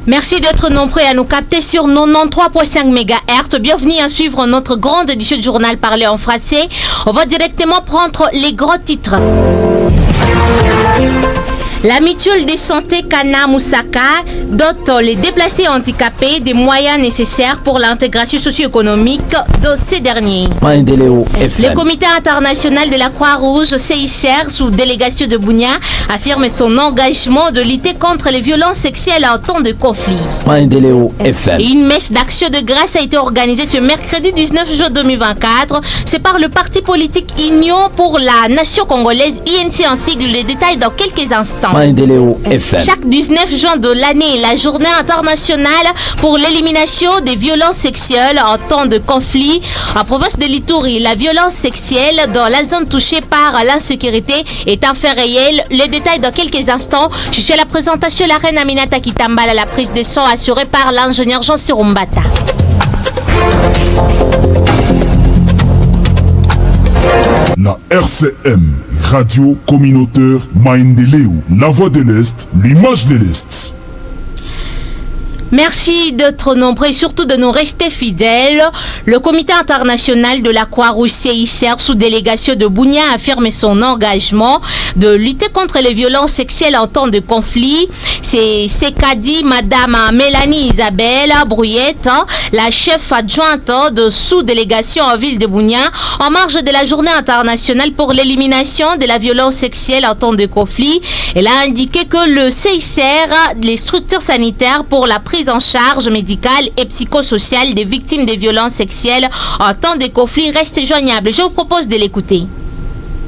Merci d'être nombreux à nous capter sur 93.5 MHz. Bienvenue à suivre notre grande édition du journal parlé en français. On va directement prendre les gros titres. La mutuelle de santé Kana Moussaka dote les déplacés handicapés des moyens nécessaires pour l'intégration socio-économique de ces derniers. Le comité international de la Croix-Rouge CICR sous délégation de Bunia affirme son engagement de lutter contre les violences sexuelles en temps de conflit. Une messe d'action de grâce a été organisée ce mercredi 19 juin 2024. C'est par le parti politique Union pour la Nation congolaise INC en sigle. Les détails dans quelques instants. Chaque 19 juin de l'année, la journée internationale pour l'élimination des violences sexuelles en temps de conflit. En province de l'Ituri, la violence sexuelle dans la zone touchée par l'insécurité est un fait réel. Les détails dans quelques instants. Je suis à la présentation, la reine Aminata Kitambala, la prise de son assurée par l'ingénieur Jean Sirumbata. La RCM, Radio Communautaire Maendeleo, la voix de l'Est, l'image de l'Est. Merci d'être nombreux et surtout de nous rester fidèles. Le comité international de la Croix-Rouge CICR sous délégation de Bunia affirme son engagement de lutter contre les violences sexuelles en temps de conflit. C'est ce qu'a dit Madame Mélanie Isabelle Brouillette, la chef adjointe de sous-délégation en ville de Bunia, en marge de la journée internationale pour l'élimination de la violence sexuelle en temps de conflit. Elle a indiqué que le CICR, les structures sanitaires pour la prise en charge médicale et psychosociale des victimes de violences sexuelles en temps de conflit reste joignable. Je vous propose de l'écouter.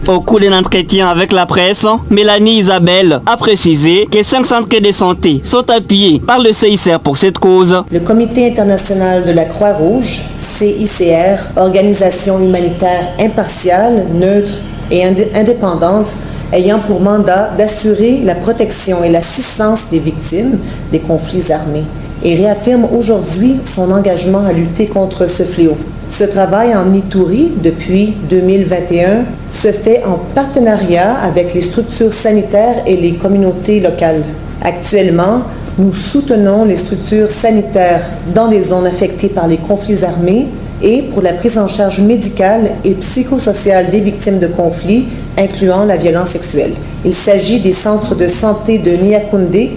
Au cours d'un entretien avec la presse, Mélanie Isabelle a précisé que 5 centres de santé sont appuyés par le CICR pour cette cause. Le Comité international de la Croix-Rouge, CICR, organisation humanitaire impartiale, neutre et indépendante, ayant pour mandat d'assurer la protection et l'assistance des victimes des conflits armés, et réaffirme aujourd'hui son engagement à lutter contre ce fléau. Ce travail en Ituri depuis 2021 se fait en partenariat avec les structures sanitaires et les communautés locales. Actuellement, nous soutenons les structures sanitaires dans les zones affectées par les conflits armés et pour la prise en charge médicale et psychosociale des victimes de conflits, incluant la violence sexuelle. Il s'agit des centres de santé de Niakoundé,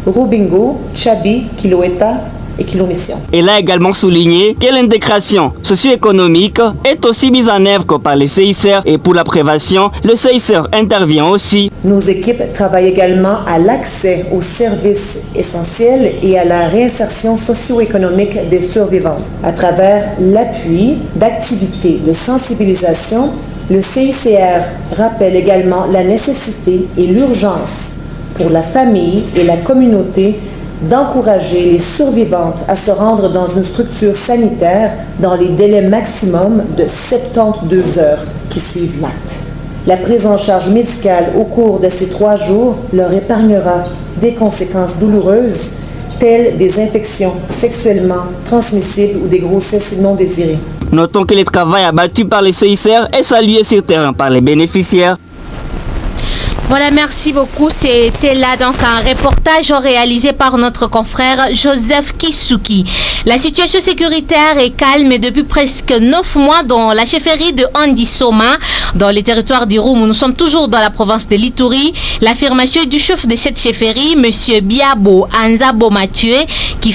Rubingo, Tchabi, Kiloeta et Kilomission. Elle a également souligné que l'intégration socio-économique est aussi mise en œuvre par le CICR et pour la prévention, le CICR intervient aussi. Nos équipes travaillent également à l'accès aux services essentiels et à la réinsertion socio-économique des survivantes. À travers l'appui d'activités de sensibilisation, le CICR rappelle également la nécessité et l'urgence pour la famille et la communauté d'encourager les survivantes à se rendre dans une structure sanitaire dans les délais maximum de 72 heures qui suivent l'acte. La prise en charge médicale au cours de ces 3 jours leur épargnera des conséquences douloureuses telles des infections sexuellement transmissibles ou des grossesses non désirées. Notons que le travail abattu par le CICR est salué sur terrain par les bénéficiaires. Voilà, merci beaucoup. C'était là donc un reportage réalisé par notre confrère Joseph Kisuki. La situation sécuritaire est calme depuis presque 9 mois dans la chefferie de Andisoma, dans les territoires d'Irumu. Nous sommes toujours dans la province de l'Ituri. L'affirmation du chef de cette chefferie, M. Biabo Anzabo Mathieu, qui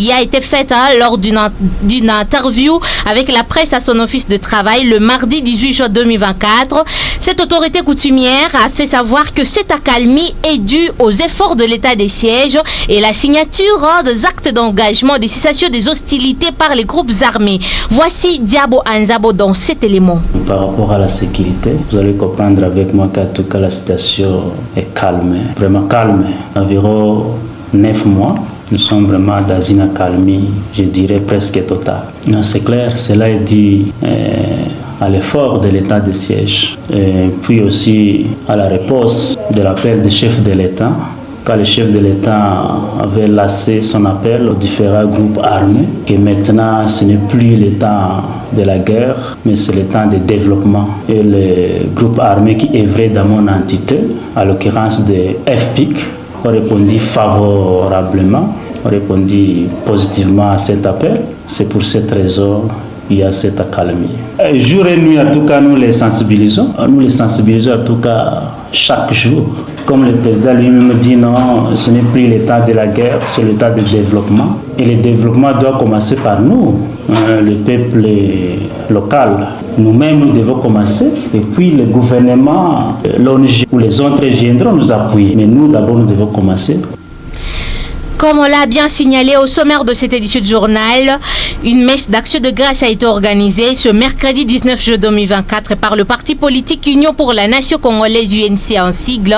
a été faite lors d'une interview avec la presse à son office de travail le mardi 18 juin 2024. Cette autorité coutumière a fait savoir que cette accalmie est due aux efforts de l'état des sièges et la signature des actes d'engagement de cessation des hostilités par les groupes armés. Voici Diabo Anzabo dans cet élément. Par rapport à la sécurité, vous allez comprendre avec moi qu'en tout cas la situation est calme, vraiment calme. Environ 9 mois, nous sommes vraiment dans une accalmie, je dirais presque totale. C'est clair, cela est dû à l'effort de l'état de siège, et puis aussi à la réponse de l'appel du chef de l'État, quand le chef de l'État avait lancé son appel aux différents groupes armés, que maintenant ce n'est plus le temps de la guerre, mais c'est le temps de développement. Et les groupes armés qui œuvraient dans mon entité, à l'occurrence des FPIC, ont répondu favorablement répondu positivement à cet appel. C'est pour cette raison qu'il y a cette accalmie. Jour et nuit, en tout cas, nous les sensibilisons. Nous les sensibilisons en tout cas chaque jour. Comme le président lui-même dit, non, ce n'est plus l'état de la guerre, c'est l'état du développement. Et le développement doit commencer par nous, le peuple local. Nous-mêmes, nous devons commencer. Et puis, le gouvernement, l'ONG ou les autres viendront nous appuyer. Mais nous, d'abord, nous devons commencer. Comme on l'a bien signalé au sommaire de cette édition de journal, une messe d'action de grâce a été organisée ce mercredi 19 juin 2024 par le parti politique Union pour la Nation Congolaise UNC en sigle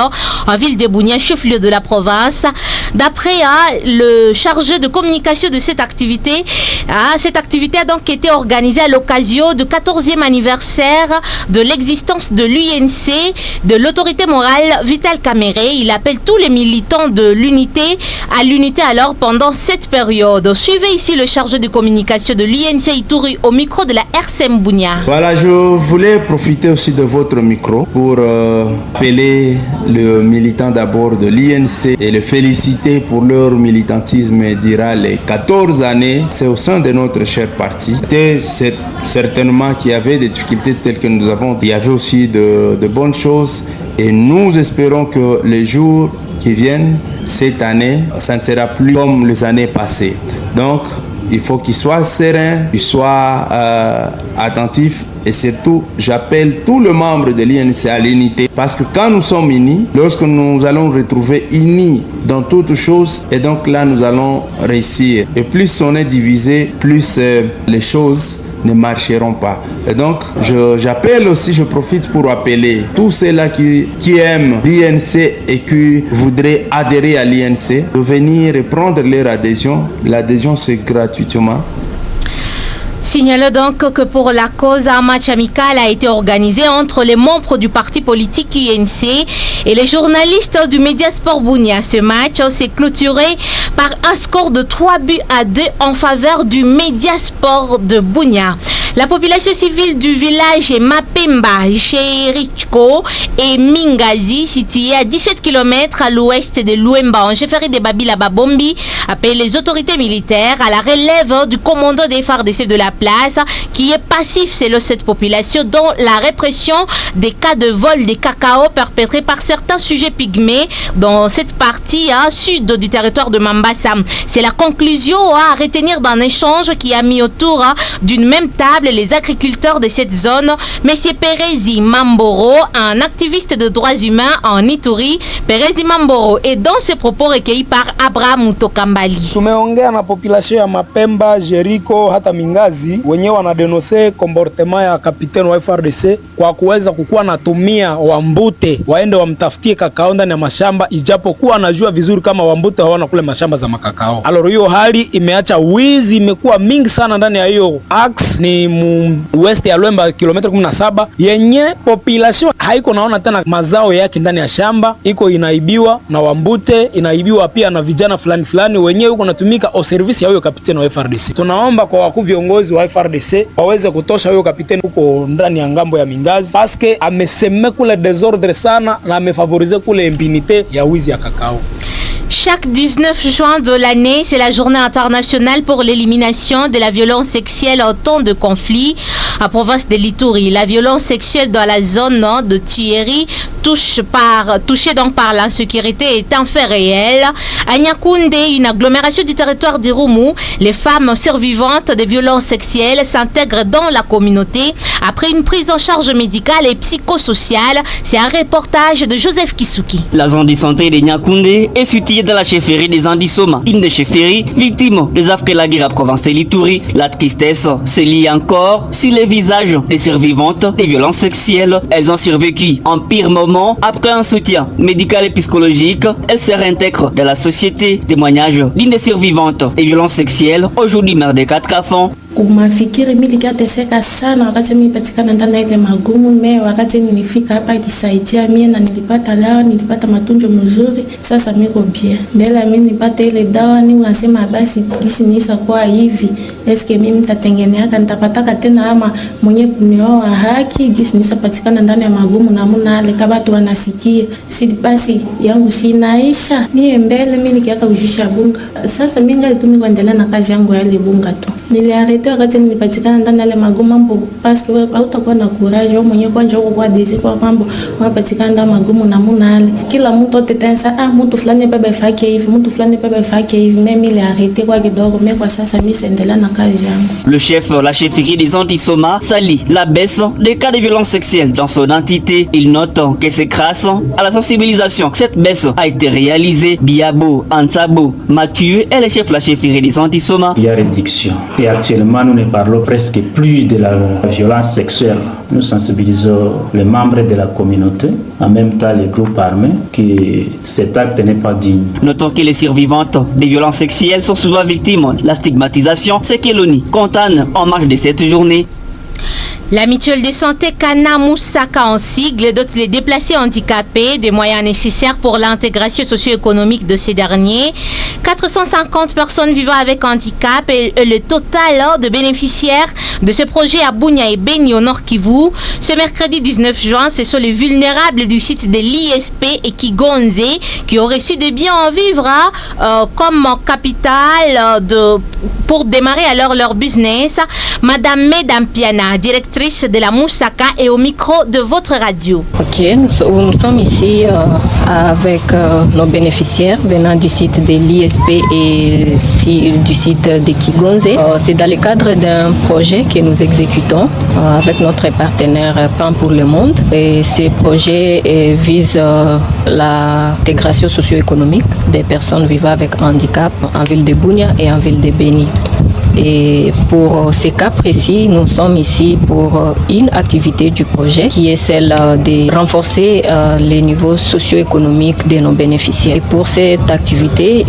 en ville de Bunia, chef-lieu de la province. D'après le chargé de communication de cette activité a donc été organisée à l'occasion du 14e anniversaire de l'existence de l'UNC, de l'autorité morale Vital Kamerhe. Il appelle tous les militants de l'unité à l'unité alors pendant cette période. Suivez ici le chargé de communication de l'UNC Ituri au micro de la RCM Bunia. Voilà, je voulais profiter aussi de votre micro pour appeler le militant d'abord de l'UNC et le féliciter pour leur militantisme durant les 14 années. C'est au sein de notre cher parti. C'est certainement qu'il y avait des difficultés telles que nous avons. Il y avait aussi de bonnes choses et nous espérons que les jours qui viennent cette année, ça ne sera plus comme les années passées. Donc, il faut qu'ils soient sereins, qu'ils soient attentifs. Et surtout, j'appelle tous les membres de l'INC à l'unité. Parce que quand nous sommes unis, lorsque nous allons retrouver unis dans toutes choses, et donc là, nous allons réussir. Et plus on est divisé, plus les choses ne marcheront pas. Et donc, j'appelle aussi, je profite pour appeler tous ceux-là qui aiment l'INC et qui voudraient adhérer à l'INC, de venir et prendre leur adhésion. L'adhésion, c'est gratuitement. Signalons donc que pour la cause, un match amical a été organisé entre les membres du parti politique UNC et les journalistes du Mediasport Bunia. Ce match s'est clôturé par un score de 3-2 en faveur du Mediasport de Bunia. La population civile du village Mapemba, Cherichko et Mingazi, situé à 17 km à l'ouest de Luemba, en chefferie de Babila Babombi, appelle les autorités militaires à la relève du commandant des FARDC de la place, qui est passif selon cette population dans la répression des cas de vol des cacao perpétrés par certains sujets pygmées dans cette partie sud du territoire de Mambasa. C'est la conclusion à retenir d'un échange qui a mis autour d'une même table les agriculteurs de cette zone. Monsieur Perezi Mamboro, un activiste de droits humains en Ituri. Perezi Mamboro est dans ses propos recueillis par Abraham Mutokambali. Tumeongea na population ya Mapemba, Jericho hata Mingazi, wenyewe wanadenose comportement ya kapiteni wa FARDC kwa kuweza kukuwa natumia Wambute waende wamtafutie kakao ndani ya mashamba, ijapokuwa anajua vizuri kama Wambute hawana kule mashamba za makakao. Alors hiyo hali imeacha wizi imekuwa mingi sana ndani ya hiyo axe ni west ya Luemba kilomita 17 yenye population haiko naona tena mazao yake ndani ya shamba, iko inaibiwa na Wambute, inaibiwa pia na vijana fulani wenyewe uko natumika au service ya huyo kapiteni wa FARDC. Tunaomba kwa wakuu viongozi wa FARDC waweze kutosha huyo kapiteni huko ndani ya ngambo ya Mingazi, paske ameseme kule desordre sana na amefavorize kule impunité ya wizi ya kakao. Chaque 19 juin de l'année, c'est la journée internationale pour l'élimination de la violence sexuelle en temps de conflit à province de l'Ituri. La violence sexuelle dans la zone de Thierry, touchée donc par l'insécurité, est un fait réel. À Nyakounde, une agglomération du territoire d'Irumu, les femmes survivantes des violences sexuelles s'intègrent dans la communauté après une prise en charge médicale et psychosociale. C'est un reportage de Joseph Kisuki. La zone de santé de Nyakounde est située dans la chefferie des Andisoma, une des chefferies victimes des affres de la guerre à province de l'Ituri. La tristesse se lit encore sur les visages des survivantes des violences sexuelles. Elles ont survécu en pire moment après un soutien médical et psychologique. Elles se réintègrent dans la société. Témoignage d'une des survivantes des violences sexuelles, aujourd'hui mère de 4 enfants. kumafikiri mimi nikateseka sana wakati mimi patikana ndani ya ile magumu. Mimi wakati nilifika hapa ilisaidia mimi na nilipata dawa, nilipata matunzo mzuri. Sasa niko bien. Mbele mimi nipate ile dawa ni unasema basi kisi nisa kwa hivi. Eske mimi nitatengeneaka nitapataka tena ama mwenye kunioa haki kisi nisa patikana ndani ya magumu na muna ale kama watu wanasikia. Si basi yangu sinaisha. Mimi mbele mimi nikiaka ujisha bunga. Sasa mimi ngali kuendelea na kazi yangu ya ile bunga tu. Niliarete wakati nilipatikana ndani ya ile magumu mambo parce que hautakuwa na courage au mwenye kwanja uko kwa desi kwa mambo unapatikana ndani ya magumu na muna ale. Kila mtu atetensa mtu fulani baba ifake hivi, mtu fulani baba ifake hivi. Mimi niliarete kwa kidogo, mais kwa sasa mimi siendelea na kazi yangu. Le chef la chefferie des Antisoma salit la baisse des cas de violence sexuelle dans son entité. Il note que c'est grâce à la sensibilisation que cette baisse a été réalisée. Biabo, Ansabo, Mathieu et le chef la chefferie des Antisoma. Il y a réduction. Et actuellement, nous ne parlons presque plus de la violence sexuelle. Nous sensibilisons les membres de la communauté, en même temps les groupes armés, que cet acte n'est pas digne. Notons que les survivantes des violences sexuelles sont souvent victimes de la stigmatisation. C'est que l'ONI condamne en marge de cette journée. La mutuelle de santé Kana Moussaka en sigle dote les déplacés handicapés des moyens nécessaires pour l'intégration socio-économique de ces derniers. 450 personnes vivant avec handicap et le total de bénéficiaires de ce projet à Bunia et Beni au Nord Kivu. Ce mercredi 19 juin, ce sont les vulnérables du site de l'ISP et Kigonze qui ont reçu des biens en vivre comme capital pour démarrer alors leur business. Madame Medampiana, directrice de la Moussaka, est au micro de votre radio. Ok, nous sommes ici avec nos bénéficiaires venant du site de l'ISP et du site de Kigonze. C'est dans le cadre d'un projet que nous exécutons avec notre partenaire PAN pour le monde. Et ce projet vise l'intégration socio-économique des personnes vivant avec handicap en ville de Bunia et en ville de Beni. Et pour ces cas précis, nous sommes ici pour une activité du projet qui est celle de renforcer les niveaux socio-économiques de nos bénéficiaires. Et pour cette activité,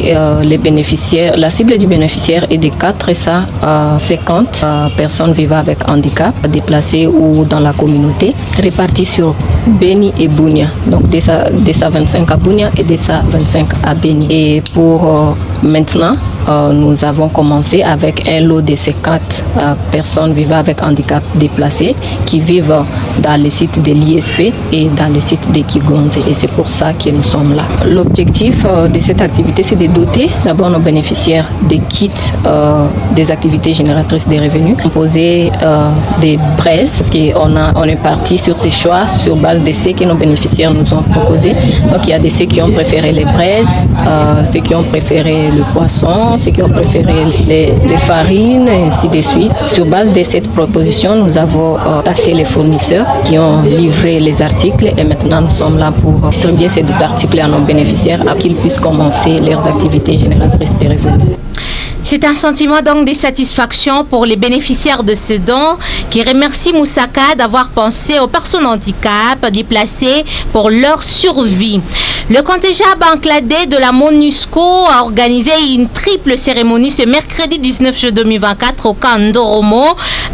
la cible du bénéficiaire est de 450 personnes vivant avec handicap, déplacées ou dans la communauté, réparties sur Beni et Bunia. Donc des 25 à Bunia et des 25 à Beni. Et pour maintenant, nous avons commencé avec un lot de ces 4 personnes vivant avec handicap déplacés qui vivent dans les sites de l'ISP et dans les sites de Kigonze. Et c'est pour ça que nous sommes là. L'objectif de cette activité, c'est de doter d'abord nos bénéficiaires des kits des activités génératrices de revenus, composés des braises. On est parti sur ces choix sur base de ce que nos bénéficiaires nous ont proposé. Donc il y a de ceux qui ont préféré les braises, ceux qui ont préféré le poisson, ceux qui ont préféré les farines, et ainsi de suite. Sur base de cette proposition, nous avons contacté les fournisseurs qui ont livré les articles et maintenant nous sommes là pour distribuer ces articles à nos bénéficiaires afin qu'ils puissent commencer leurs activités génératrices de revenus. C'est un sentiment donc de satisfaction pour les bénéficiaires de ce don qui remercie Moussaka d'avoir pensé aux personnes handicap déplacées pour leur survie. Le contingent Bancladé de la MONUSCO a organisé une triple cérémonie ce mercredi 19 juin 2024 au camp Ndoromo.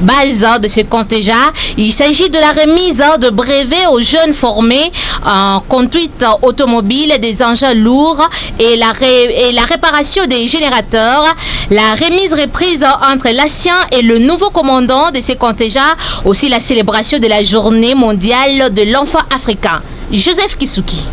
Base de ce contingent, il s'agit de la remise de brevets aux jeunes formés en conduite automobile des engins lourds et la réparation des générateurs. La remise reprise entre l'ancien et le nouveau commandant de ces contingents, aussi la célébration de la journée mondiale de l'enfant africain. Joseph Kisuki.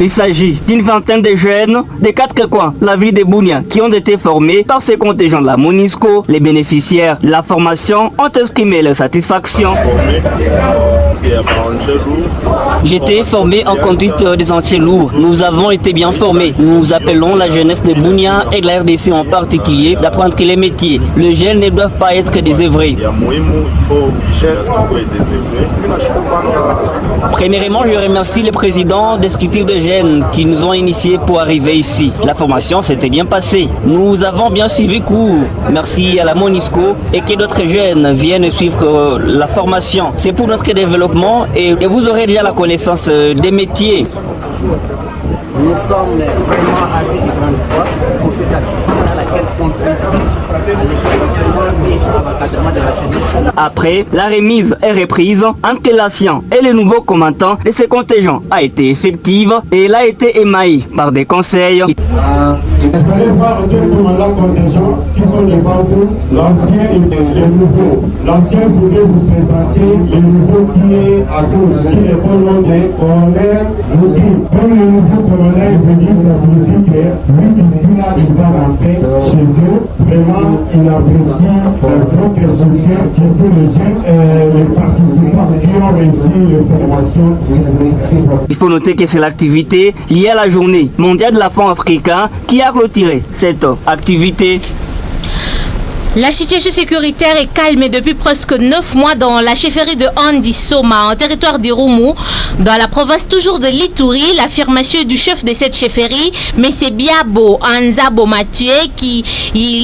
Il s'agit d'une vingtaine de jeunes des 4 coins, la ville de Bunia, qui ont été formés par ces contingents de la MONUSCO. Les bénéficiaires de la formation ont exprimé leur satisfaction. J'étais formé en conduite des entiers lourds. Nous avons été bien formés. Nous appelons la jeunesse de Bunia et de la RDC en particulier d'apprendre les métiers. Les jeunes ne doivent pas être désœuvrés. Premièrement, je remercie le président des structures de jeunes qui nous ont initiés pour arriver ici. La formation s'était bien passée. Nous avons bien suivi cours. Merci à la MONUSCO et que d'autres jeunes viennent suivre la formation. C'est pour notre développement et vous aurez déjà la connaissance des métiers. Nous sommes vraiment ravis de grande joie pour cette activité à laquelle contribue à l'épanouissement et à l'encadrement de la jeunesse. Après, la remise et reprise entre l'ancien et le nouveau commandant de ce contingent a été effective et elle a été émaillée par des conseils. Il fallait voir deux commandants contingents qui sont devant vous, l'ancien et le nouveau. L'ancien voulait vous présenter le nouveau qui est à gauche, qui est au nom des colonels Moudi. Comme le nouveau colonel est venu, ça signifie que lui qui là, il va rentrer chez eux. Vraiment, il apprécie votre soutien, surtout les jeunes et les participants qui ont réussi les formations. Il faut noter que c'est l'activité liée à la journée mondiale de l'enfant africain qui a clôturé cette activité. La situation sécuritaire est calme depuis presque 9 mois dans la chefferie de Andisoma, en territoire d'Irumu, dans la province toujours de l'Ituri. L'affirmation du chef de cette chefferie, M. Biabo Anzabo Mathieu, qu'il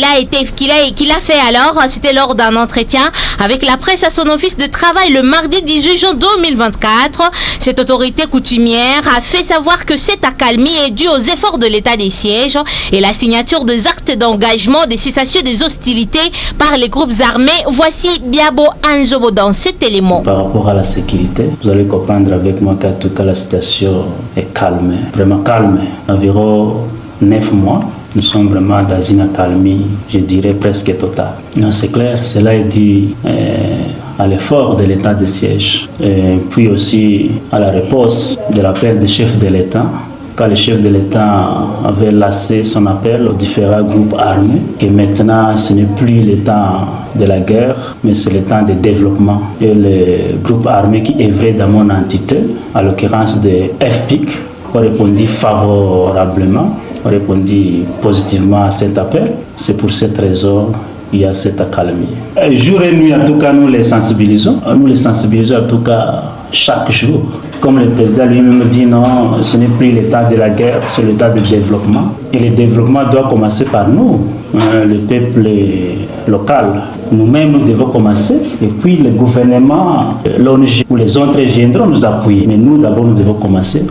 a fait alors, c'était lors d'un entretien avec la presse à son office de travail le mardi 18 juin 2024. Cette autorité coutumière a fait savoir que cette accalmie est due aux efforts de l'état des sièges et la signature des actes d'engagement des cessations des hostilités par les groupes armés. Voici Biabo Anzobo dans cet élément. Par rapport à la sécurité, vous allez comprendre avec moi qu'en tout cas la situation est calme, vraiment calme. Environ 9 mois, nous sommes vraiment dans une accalmie, je dirais presque totale. C'est clair, cela est dû à l'effort de l'état de siège et puis aussi à la réponse de l'appel du chef de l'État. Quand le chef de l'État avait lancé son appel aux différents groupes armés, que maintenant ce n'est plus le temps de la guerre, mais c'est le temps de développement. Et les groupes armés qui œuvraient dans mon entité, à l'occurrence des FPIC, ont répondu favorablement, ont répondu positivement à cet appel. C'est pour cette raison qu'il y a cette accalmie. Jour et nuit, en tout cas, nous les sensibilisons. Nous les sensibilisons en tout cas chaque jour. Comme le président lui-même dit, non, ce n'est plus l'état de la guerre, c'est l'état de développement. Et le développement doit commencer par nous, le peuple local. Nous-mêmes, nous devons commencer. Et puis le gouvernement, l'ONG ou les autres viendront nous appuyer. Mais nous, d'abord, nous devons commencer.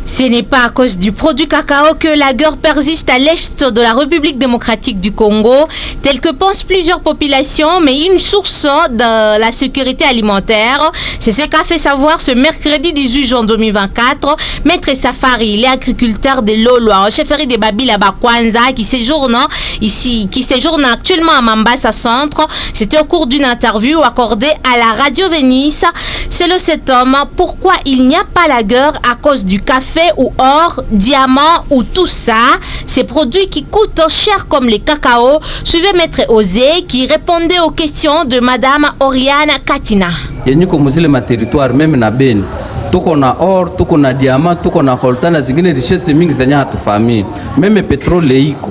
Ce n'est pas à cause du produit cacao que la guerre persiste à l'est de la République démocratique du Congo, tel que pensent plusieurs populations, mais une source de la sécurité alimentaire. C'est ce qu'a fait savoir ce mercredi 18 juin 2024 Maître Safari, l'agriculteur de Loloa, en chefferie de Babila Bakwanza, qui séjourne actuellement à Mambasa Centre. C'était au cours d'une interview accordée à la radio Vénice. Selon cet homme, pourquoi il n'y a pas la guerre à cause du café ou or, diamant ou tout ça, ces produits qui coûtent cher comme les cacao. Suivez Maître Osé qui répondait aux questions de Madame Oriana Katina. Yenyiko muzile materitoire meme na Beni. Tuko na or, tuko na diamant, tuko na coltan na zingine richesse mingi zenye hatufahamii. Meme petrole iko.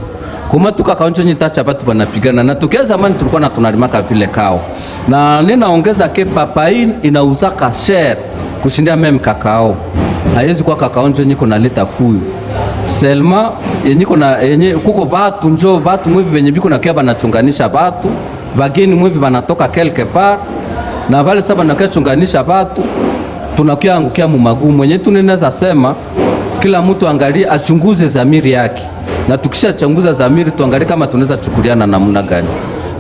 Kuma tukakaonjo nyitacha watu wanapigana na tokea zamani tulikuwa na tunalimaka vile kao. Na ninaongeza ke papain inauzaka share kushindia meme kakao. Haiwezi kwa kakaonjo niko naleta fuyu. Selma yenye kuko batu njo batu mwevi venye biko na kia banachunganisha batu. Vageni mwevi banatoka quelque part. Na vale saba na kia chunganisha batu. Tunakia angukia mumagumu. Mwenye tuneneza sema kila mtu angalie achunguze zamiri yake. Na tukisha chunguza zamiri tuangalie kama tunaweza chukuliana namna gani.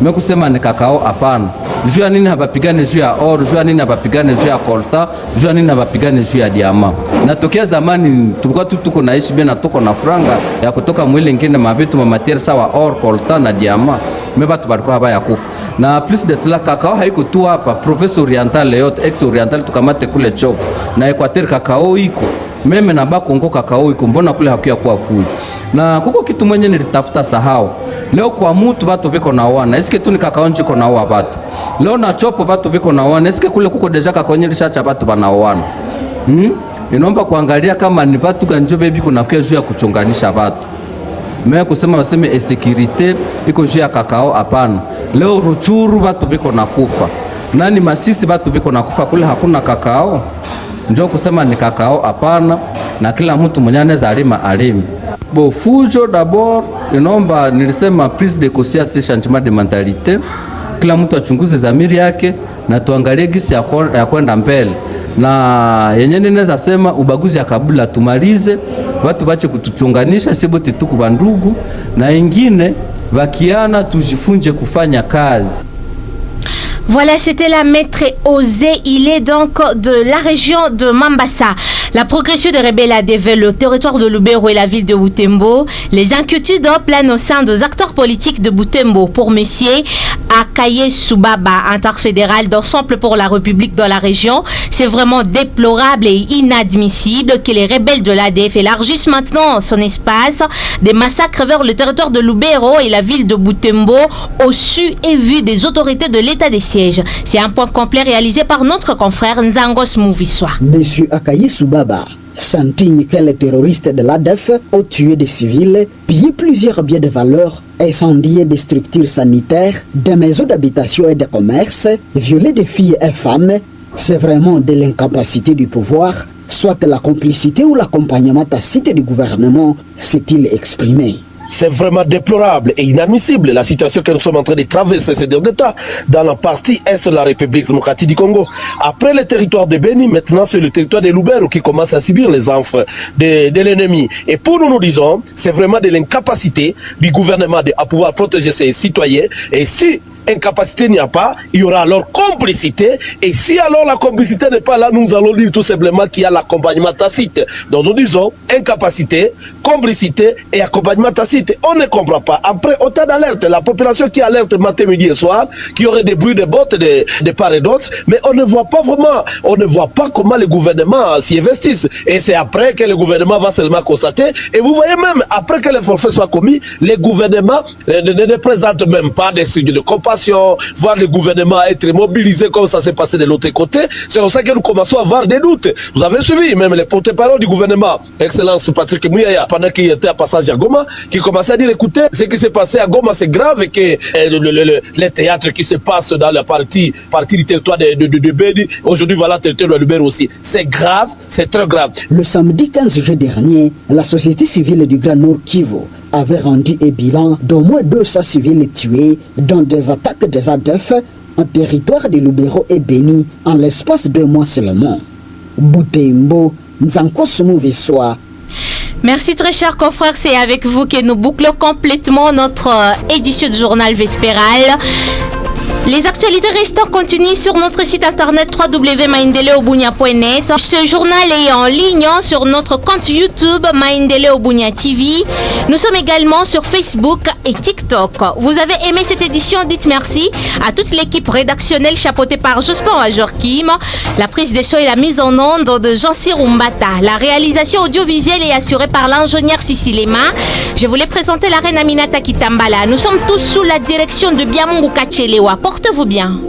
Mimi kusema ni kakao hapana. Juu ya nini habapigane juu ya or, juu ya nini habapigane juu ya coltan, juu ya nini habapigane juu ya diamant. Na tokea zamani tulikuwa tuko naishi bien na tuko na franga ya kutoka mwili ngine mavitu matiere sawa or, coltan na diamant. Meba tubalikuwa haba ya kufa. Na plus de cela kakao haiko tu hapa, Professor Oriental yote, ex Oriental tukamate kule Chopo. Na Equateur kakao iko. Meme na ba Kongo kakao iko, mbona kule hakuya kuwa fuji. Na kuko kitu mwenye nilitafuta sahau. Leo kwa mtu watu viko na wana, eske tu ni kakao njiko na wana watu. Leo na Chopo watu viko na wana, eske kule kuko deja kakonyesha cha watu bana wana. Inaomba kuangalia kama ni watu ganjo baby kuna kwa juu ya kuchunganisha watu. Mimi kusema waseme security iko juu ya kakao hapana. Leo Ruchuru watu viko na kufa. Nani Masisi watu viko na kufa kule hakuna kakao. Njoo kusema ni kakao hapana na kila mtu mwenye anaweza alima alime. Bo fujo d'abord inaomba nilisema prise de conscience changement de mentalité. Kila mtu achunguze zamiri yake na tuangalie gisi ya kwenda mbele. na yenye ninaweza sema ubaguzi ya kabila tumalize, watu bache kutuchunganisha, sisi bote tuko bandugu, na ingine vakiana tujifunje kufanya kazi. Voilà, c'était la maître Osé. Il est donc de la région de Mambasa. La progression des rebelles a dévalué le territoire de Lubero et la ville de Butembo. Les inquiétudes planent au sein des acteurs politiques de Butembo pour méfier Akaye Soubaba, interfédéral d'ensemble pour la République dans la région. C'est vraiment déplorable et inadmissible que les rebelles de l'ADF élargissent maintenant son espace. Des massacres vers le territoire de Lubero et la ville de Butembo au su et vu des autorités de l'état des sièges. C'est un point complet réalisé par notre confrère Nzangos Mouviswa. Monsieur Akaye Soubaba s'indigne que les terroristes de l'ADF ont tué des civils, pillé plusieurs biens de valeur, incendié des structures sanitaires, des maisons d'habitation et de commerce, violé des filles et femmes. C'est vraiment de l'incapacité du pouvoir, soit la complicité ou l'accompagnement tacite du gouvernement, s'est-il exprimé. C'est vraiment déplorable et inadmissible la situation que nous sommes en train de traverser ces derniers temps dans la partie est de la République démocratique du Congo. Après le territoire de Beni, maintenant c'est le territoire de Lubero qui commence à subir les affres de l'ennemi. Et pour nous, nous disons, c'est vraiment de l'incapacité du gouvernement à pouvoir protéger ses citoyens. Et si incapacité n'y a pas, il y aura alors complicité. Et si alors la complicité n'est pas là, nous allons dire tout simplement qu'il y a l'accompagnement tacite. Donc nous disons incapacité, complicité et accompagnement tacite. On ne comprend pas. Après autant d'alerte, la population qui alerte matin, midi et soir, qui aurait des bruits de bottes de part et d'autre, mais on ne voit pas vraiment, on ne voit pas comment le gouvernement s'y investisse. Et c'est après que le gouvernement va seulement constater. Et vous voyez même, après que les forfaits soient commis, le gouvernement ne présente même pas des signes de compassion, voir le gouvernement être mobilisé comme ça s'est passé de l'autre côté. C'est pour ça que nous commençons à avoir des doutes. Vous avez suivi même les porte-parole du gouvernement, Excellence Patrick Mouyaya, pendant qu'il était à passage à Goma, qui commençait à dire écoutez, ce qui s'est passé à Goma c'est grave et que les théâtres qui se passent dans la partie du territoire de Beni, aujourd'hui voilà le territoire de Lubero aussi. C'est grave, c'est très grave. Le samedi 15 juillet dernier, la société civile du Grand Nord Kivu avait rendu un bilan d'au moins 200 civils tués dans des attaques des ADF en territoire de Lubero et Beni en l'espace de 2 mois seulement. Butembo, Nzangos Mouviswa. Merci très chers confrères, c'est avec vous que nous bouclons complètement notre édition du journal Vespéral. Les actualités restantes continuent sur notre site internet www.maindeleobunia.net. Ce journal est en ligne sur notre compte YouTube Maindeleobunia TV. Nous sommes également sur Facebook et TikTok. Vous avez aimé cette édition? Dites merci à toute l'équipe rédactionnelle chapeautée par Jospin Wajorkim. La prise des shows et la mise en onde de Jean-Cyr Umbata. La réalisation audiovisuelle est assurée par l'ingénieur Sissilema. Je voulais présenter la reine Aminata Kitambala. Nous sommes tous sous la direction de Biamungu Kachelewa. Portez-vous bien.